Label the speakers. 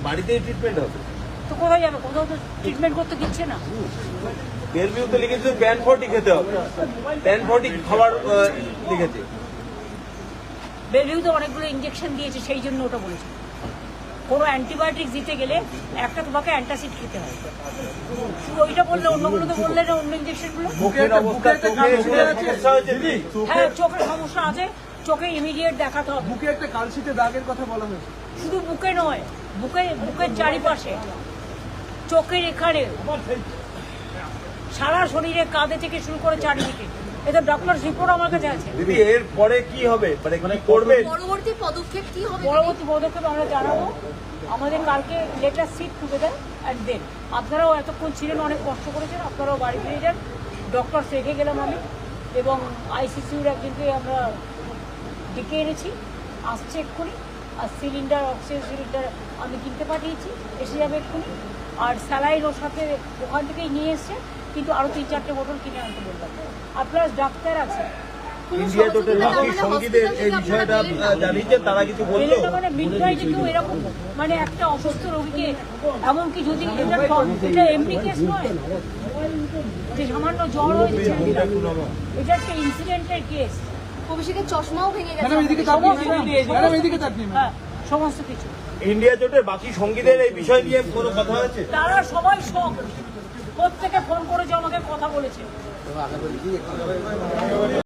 Speaker 1: বাড়িতেই ট্রিটমেন্ট হবে
Speaker 2: তো কোথায় যাবে? কোথাও তো ট্রিটমেন্ট করতে দিচ্ছে না।
Speaker 1: বেলভিউতে লিখেছে প্যান 40 খেতে হবে, প্যান 40 খাবার লিখেছে।
Speaker 2: বেলভিউতে অনেকগুলো ইঞ্জেকশন দিয়েছে, সেই জন্য ওটা বলেছে। কোনো অ্যান্টিবায়োটিক দিতে গেলে একটা তোমাকে অ্যান্টাসিড খেতে হয়। শুধু ওইটা বললে, অন্যগুলো তো বললে না, অন্য ইঞ্জেকশনগুলো। হ্যাঁ, চোখের সমস্যা আছে, চোখে ইমিডিয়েট দেখাতে হবে।
Speaker 3: বুকে একটা কালশিটে দাগের কথা বলা হয়েছে।
Speaker 2: শুধু বুকে নয়, বুকের চারিপাশে, চোখের এখানে, সারা শরীরে, কাঁধে থেকে শুরু করে চারিদিকে। এটা ডক্টর রিপোর্ট আমার কাছে আছে।
Speaker 1: দিদি এর পরে কি হবে, মানে করবে
Speaker 4: পরবর্তী পদক্ষেপ কি হবে?
Speaker 2: পরবর্তী পদক্ষেপ আমরা জানাবো। আমাদের কালকে later sit together and then. আপনারাও এতক্ষণ ছিলেন, অনেক কষ্ট করেছেন, আপনারাও বাড়ি ফিরে যান। ডক্টর রেখে গেলাম আমি, এবং আইসিসিউর একজনকে আমরা ডেকে এনেছি, আসছে এক্ষুনি। আর সিলিন্ডার, অক্সিজেন সিলিন্ডার আমি কিনতে পাঠিয়েছি, এসে যাবে এক্ষুনি। আর স্যালাইন ওর সাথে ওখান থেকেই নিয়ে এসছে, কিন্তু আরও 3-4টে বোতল কিনে আনতে বললাম। আর প্লাস ডাক্তার আছে।
Speaker 1: ইন্ডিয়া জোটের বাকি সঙ্গীদের এই বিষয়টা জানিয়েছে, তারা কিছু বললো?
Speaker 2: মানে মিডনাইটে কেউ এরকম, মানে একটা অসুস্থ রোগীকে, এমনকি যদি এটা এমনি কেস নয় যে সামান্য জ্বর হয়েছে, এটা একটা ইনসিডেন্টের কেস।
Speaker 4: অভিষেকের চশমাও ভেঙে গেছে।
Speaker 2: হ্যাঁ, সমস্ত কিছু।
Speaker 1: ইন্ডিয়া জোটের বাকি সঙ্গীদের এই বিষয় নিয়ে কোনো কথা হয়েছে?
Speaker 2: তারা সবাই শখ, প্রত্যেকে ফোন করেছে আমাকে, কথা বলেছে।